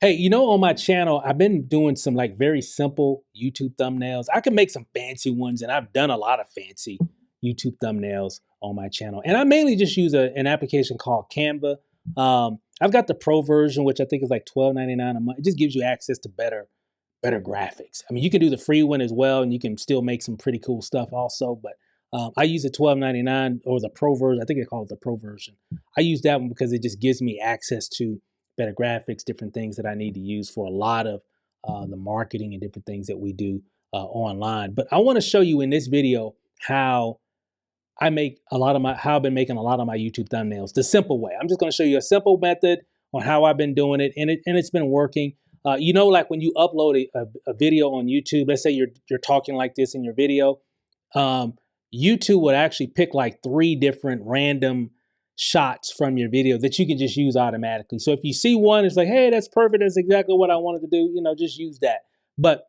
Hey, on my channel, I've been doing some like very simple YouTube thumbnails. I can make some fancy ones, and I've done a lot of fancy YouTube thumbnails on my channel. And I mainly just use an application called Canva. I've got the pro version, which I think is like $12.99 a month. It just gives you access to better graphics. I mean, you can do the free one as well, and you can still make some pretty cool stuff also. But I use the $12.99 or the pro version. I think they call it the pro version. I use that one because it just gives me access to better graphics, different things that I need to use for a lot of the marketing and different things that we do online. But I want to show you in this video how how I've been making a lot of my YouTube thumbnails the simple way. I'm just going to show you a simple method on how I've been doing it, and it's been working. Like when you upload a video on YouTube, let's say you're talking like this in your video, um, YouTube would actually pick like 3 different random shots from your video that you can just use automatically. So if you see one, it's like, hey, that's perfect. That's exactly what I wanted to do. Just use that. But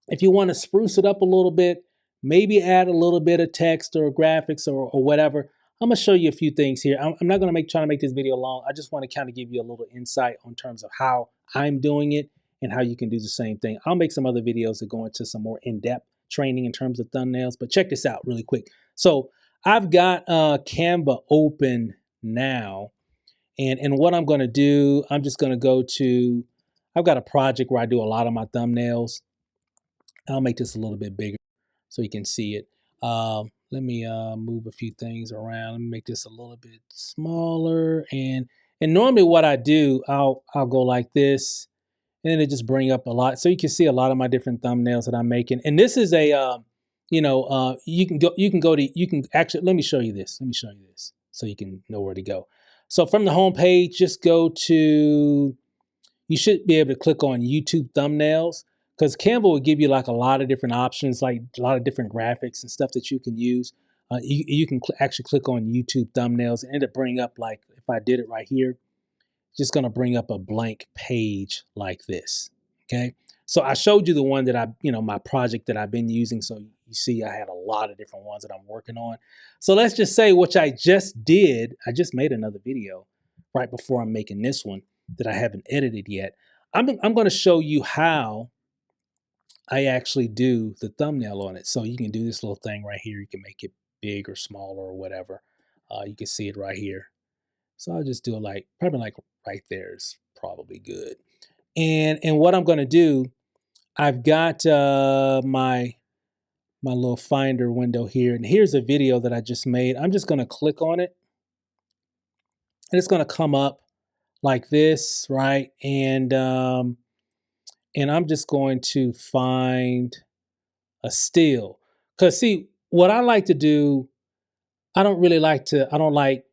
if you want to spruce it up a little bit, maybe add a little bit of text or graphics or whatever. I'm gonna show you a few things here. I'm not gonna try to make this video long. I just want to kind of give you a little insight on terms of how I'm doing it and how you can do the same thing. I'll make some other videos that go into some more in-depth training in terms of thumbnails, but check this out really quick. So I've got Canva open now, and what I'm gonna do, I'm just gonna go to, I've got a project where I do a lot of my thumbnails. I'll make this a little bit bigger so you can see it. Let me move a few things around. Let me make this a little bit smaller. And normally what I do, I'll go like this, and then it just bring up a lot. So you can see a lot of my different thumbnails that I'm making. And this is a, you can actually, let me show you this. Let me show you this so you can know where to go. So from the home page, just go to, you should be able to click on YouTube thumbnails, because Canva will give you like a lot of different options, like a lot of different graphics and stuff that you can use. You can actually click on YouTube thumbnails and it'll bring up, like if I did it right here, just going to bring up a blank page like this. Okay. So I showed you the one that my project that I've been using. So you see, I had a lot of different ones that I'm working on. So let's just say, which I just did, I just made another video right before I'm making this one that I haven't edited yet. I'm going to show you how I actually do the thumbnail on it. So you can do this little thing right here. You can make it big or smaller or whatever. You can see it right here. So I'll just do it like, probably like right there is probably good. And what I'm going to do, I've got my little finder window here, and here's a video that I just made. I'm just going to click on it, and it's going to come up like this, right? And I'm just going to find a still, because see, what I like to do, I don't like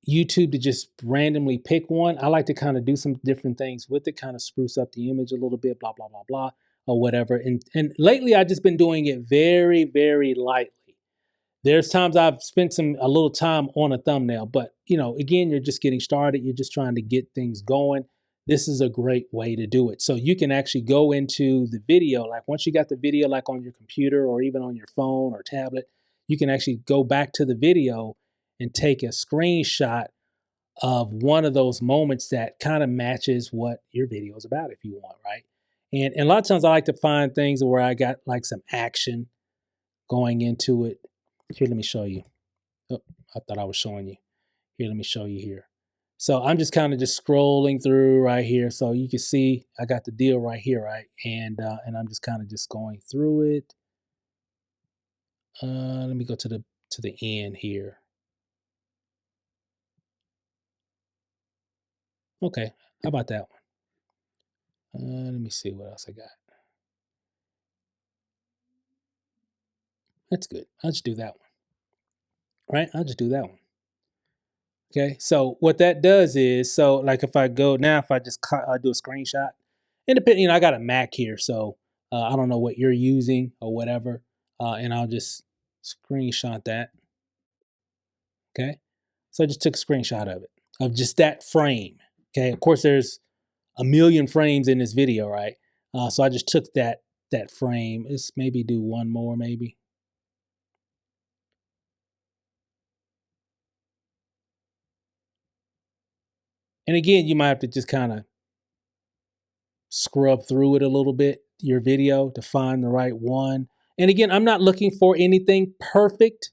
YouTube to just randomly pick one. I like to kind of do some different things with it, kind of spruce up the image a little bit, blah, blah, blah, blah, or whatever. And lately I've just been doing it very, very lightly. There's times I've spent a little time on a thumbnail, but again, you're just getting started. You're just trying to get things going. This is a great way to do it. So you can actually go into the video, like once you got the video, like on your computer or even on your phone or tablet, you can actually go back to the video and take a screenshot of one of those moments that kind of matches what your video is about if you want, right? And a lot of times I like to find things where I got like some action going into it. Here, let me show you. Oh, I thought I was showing you. Here, let me show you here. So I'm just kind of just scrolling through right here. So you can see I got the deal right here, right? And I'm just kind of just going through it. Let me go to the end here. Okay, how about that one? Let me see what else I got. That's good. I'll just do that one, right? I'll just do that one. Okay, so what that does is, so like if I go now, if I just do a screenshot, and depending, I got a Mac here, so I don't know what you're using or whatever, and I'll just screenshot that. Okay, so I just took a screenshot of it, of just that frame. Okay, of course there's a million frames in this video, right? So I just took that frame. Let's maybe do one more, maybe. And again, you might have to just kind of scrub through it a little bit, your video, to find the right one. And again, I'm not looking for anything perfect.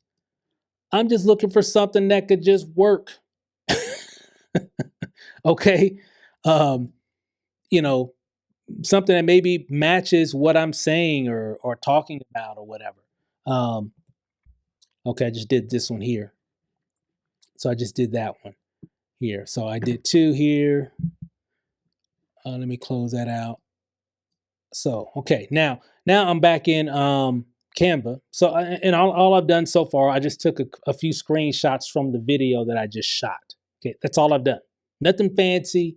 I'm just looking for something that could just work. Okay. Um, you know, something that maybe matches what I'm saying or talking about or whatever. Um, okay, I just did this one here. So I just did that one here. So I did two here. Let me close that out. So, okay, now I'm back in Canva. So, and all I've done so far, I just took a few screenshots from the video that I just shot. Okay, that's all I've done. Nothing fancy.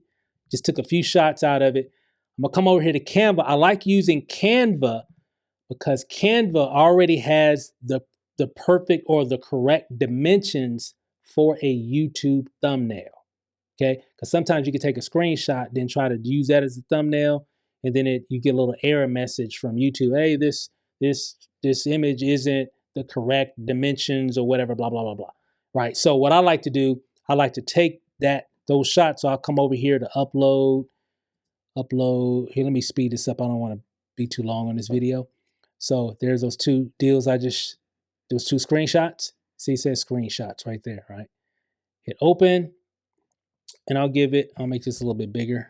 Just took a few shots out of it. I'm gonna come over here to Canva. I like using Canva because Canva already has the perfect or the correct dimensions for a YouTube thumbnail. Okay, because sometimes you can take a screenshot, then try to use that as a thumbnail, and then you get a little error message from YouTube. Hey, this image isn't the correct dimensions or whatever, blah blah blah blah. Right. So what I like to do, I like to take those shots. So I'll come over here to upload. Here, let me speed this up. I don't want to be too long on this video. So there's those two deals. Those two screenshots. See, it says screenshots right there. Right. Hit open. And I'll make this a little bit bigger.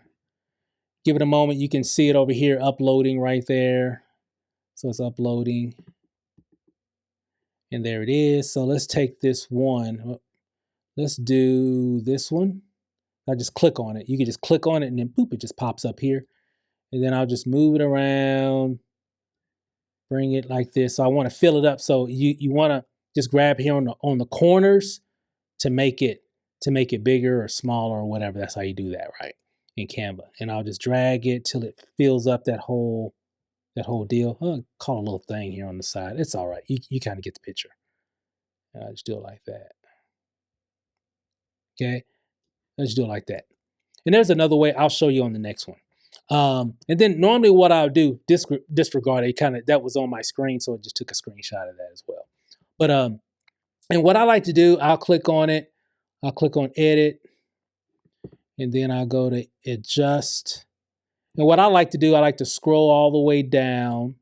Give it a moment. You can see it over here uploading right there. So it's uploading. And there it is. So let's take this one. Let's do this one. I just click on it. You can just click on it and then boop, it just pops up here. And then I'll just move it around, bring it like this. So I want to fill it up. So you want to just grab here on the corners to make it bigger or smaller or whatever. That's how you do that, right? In Canva. And I'll just drag it till it fills up that whole deal. I'll call a little thing here on the side. It's all right. You kind of get the picture. And I'll just do it like that. Okay. Let's do it like that. And there's another way I'll show you on the next one. And then normally what I'll do, disregard it, that was on my screen, so it just took a screenshot of that as well. But and what I like to do, I'll click on it, I'll click on edit, and then I'll go to adjust. And what I like to do, I like to scroll all the way down,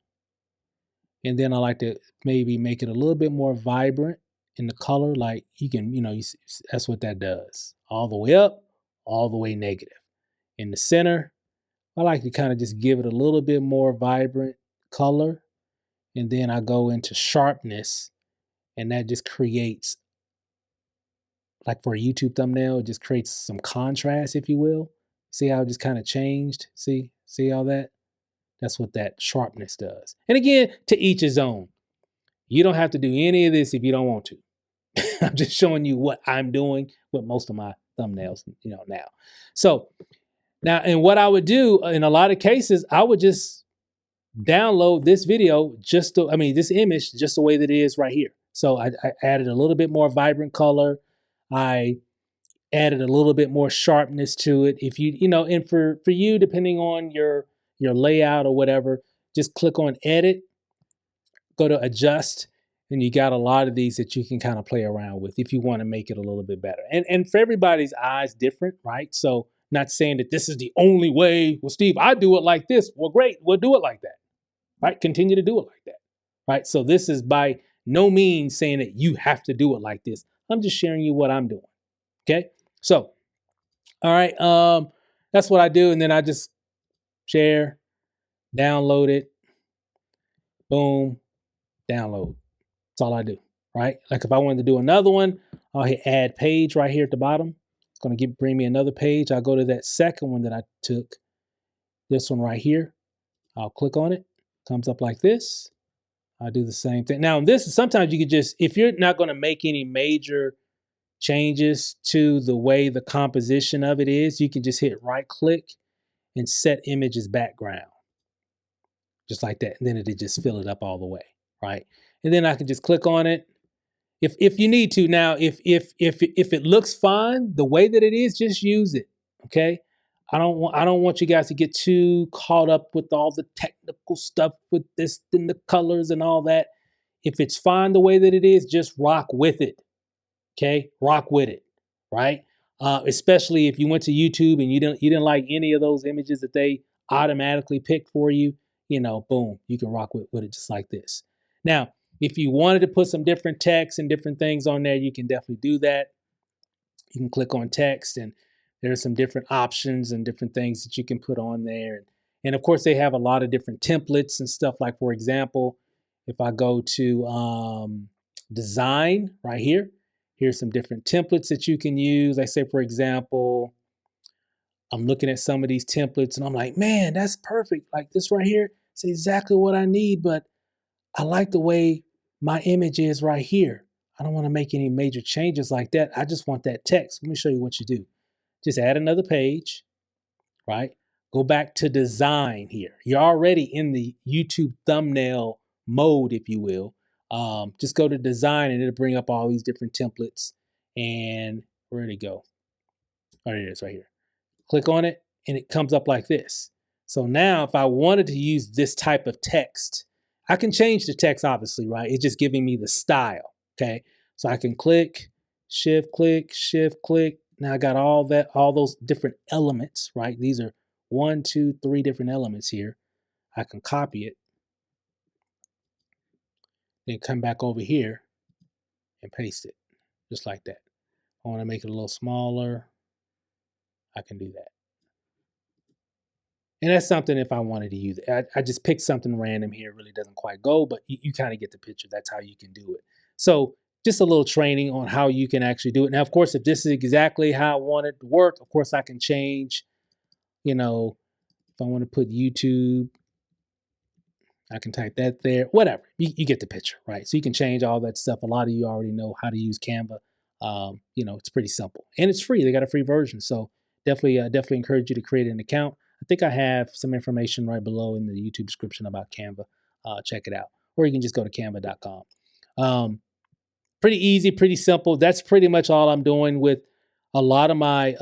and then I like to maybe make it a little bit more vibrant in the color. Like you can, that's what that does. All the way up, all the way negative. In the center, I like to kind of just give it a little bit more vibrant color. And then I go into sharpness, and that just creates, like for a YouTube thumbnail, it just creates some contrast, if you will. See how it just kind of changed? See all that? That's what that sharpness does. And again, to each his own. You don't have to do any of this if you don't want to. I'm just showing you what I'm doing with most of my thumbnails, now. So now, and what I would do in a lot of cases, I would just download this video, this image, just the way that it is right here. So I added a little bit more vibrant color. I added a little bit more sharpness to it. If and for you, depending on your layout or whatever, just click on edit, go to adjust, and you got a lot of these that you can kind of play around with if you want to make it a little bit better. And for everybody's eyes different, right? So not saying that this is the only way. Well, Steve, I do it like this. Well, great. We'll do it like that, right? Continue to do it like that, right? So this is by no means saying that you have to do it like this. I'm just sharing you what I'm doing. Okay. So, all right. That's what I do. And then I just share, download it, boom, download. That's all I do, right? Like if I wanted to do another one, I'll hit add page right here at the bottom. It's going to bring me another page. I'll go to that second one that I took, this one right here. I'll click on it. Comes up like this. I'll do the same thing. Now, this is sometimes you could just, if you're not going to make any major changes to the way the composition of it is, you can just hit right click and set image as background. Just like that. And then it'll just fill it up all the way, right? And then I can just click on it. If you need to. Now, if it looks fine the way that it is, just use it. Okay. I don't want you guys to get too caught up with all the technical stuff with this and the colors and all that. If it's fine the way that it is, just rock with it. Okay, rock with it, right? Especially if you went to YouTube and you didn't like any of those images that they automatically picked for you, boom, you can rock with it just like this. Now, if you wanted to put some different text and different things on there, you can definitely do that. You can click on text, and there's some different options and different things that you can put on there. And of course, they have a lot of different templates and stuff. Like, for example, if I go to design right here, here's some different templates that you can use. I say, for example, I'm looking at some of these templates and I'm like, man, that's perfect. Like this right here, it's exactly what I need, but I like the way my image is right here. I don't want to make any major changes like that. I just want that text. Let me show you what you do. Just add another page, right? Go back to design here. You're already in the YouTube thumbnail mode, if you will. Just go to design and it'll bring up all these different templates. And where'd it go? Oh, there it is right here. Click on it and it comes up like this. So now if I wanted to use this type of text, I can change the text, obviously, right? It's just giving me the style, okay? So I can click, shift click, shift click. Now I got all those different elements, right? These are 1, 2, 3 different elements here. I can copy it, then come back over here and paste it, just like that. I want to make it a little smaller. I can do that. And that's something if I wanted to use it. I just picked something random here. It really doesn't quite go, but you kind of get the picture. That's how you can do it. So just a little training on how you can actually do it. Now, of course, if this is exactly how I want it to work, of course, I can change, if I want to put YouTube, I can type that there, whatever. You get the picture, right? So you can change all that stuff. A lot of you already know how to use Canva. It's pretty simple and it's free. They got a free version. So definitely encourage you to create an account. I think I have some information right below in the YouTube description about Canva. Check it out. Or you can just go to canva.com. Pretty easy, pretty simple. That's pretty much all I'm doing with a lot of my,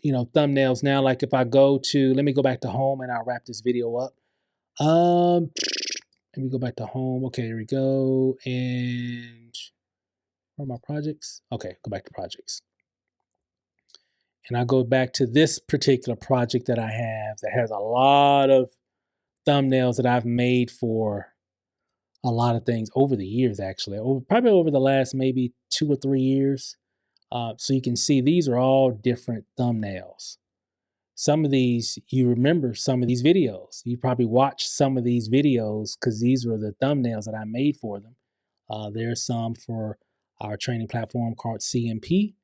thumbnails now. Like if I let me go back to home and I'll wrap this video up. Let me go back to home. Okay, here we go. And where are my projects? Okay, go back to projects. And I go back to this particular project that I have that has a lot of thumbnails that I've made for a lot of things over the years, actually, probably over the last maybe 2 or 3 years. So you can see these are all different thumbnails. Some of these, you remember some of these videos. You probably watched some of these videos because these were the thumbnails that I made for them. There's some for our training platform called CMP.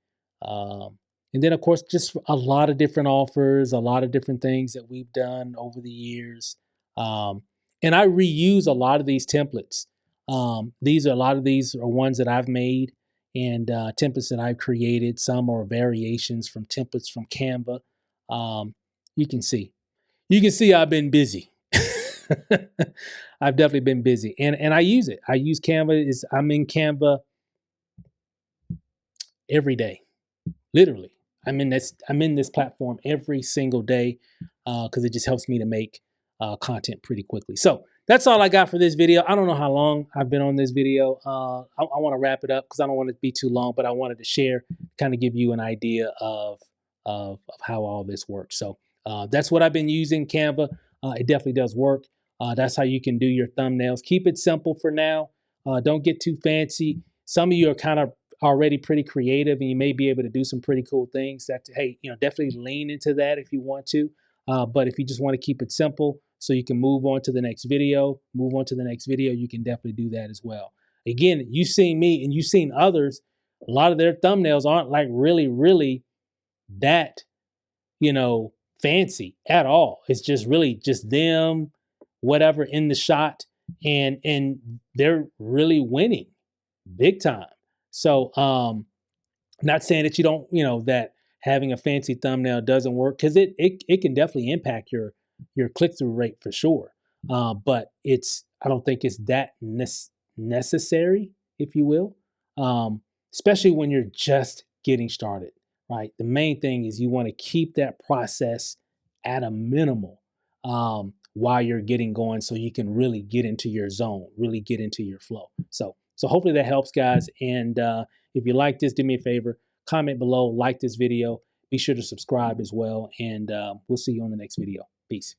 And then, of course, just a lot of different offers, a lot of different things that we've done over the years. And I reuse a lot of these templates. A lot of these are ones that I've made and templates that I've created. Some are variations from templates from Canva. You can see I've been busy. I've definitely been busy and I use it. I use Canva. I'm in Canva every day, literally. I'm in this platform every single day because it just helps me to make content pretty quickly. So that's all I got for this video. I don't know how long I've been on this video. I want to wrap it up because I don't want it to be too long, but I wanted to share, kind of give you an idea of how all this works. So that's what I've been using, Canva. It definitely does work. That's how you can do your thumbnails. Keep it simple for now. Don't get too fancy. Some of you are kind of already pretty creative and you may be able to do some pretty cool things definitely lean into that if you want to. But if you just want to keep it simple so you can move on to the next video, you can definitely do that as well. Again, you've seen me and you've seen others. A lot of their thumbnails aren't like really, really that, fancy at all. It's just really just them, whatever in the shot, and they're really winning big time. So not saying that you don't, that having a fancy thumbnail doesn't work because it can definitely impact your click-through rate for sure. But I don't think it's that necessary, if you will, especially when you're just getting started, right? The main thing is you want to keep that process at a minimal while you're getting going so you can really get into your zone, really get into your flow. So hopefully that helps, guys. And if you like this, do me a favor, comment below, like this video. Be sure to subscribe as well. And we'll see you on the next video. Peace.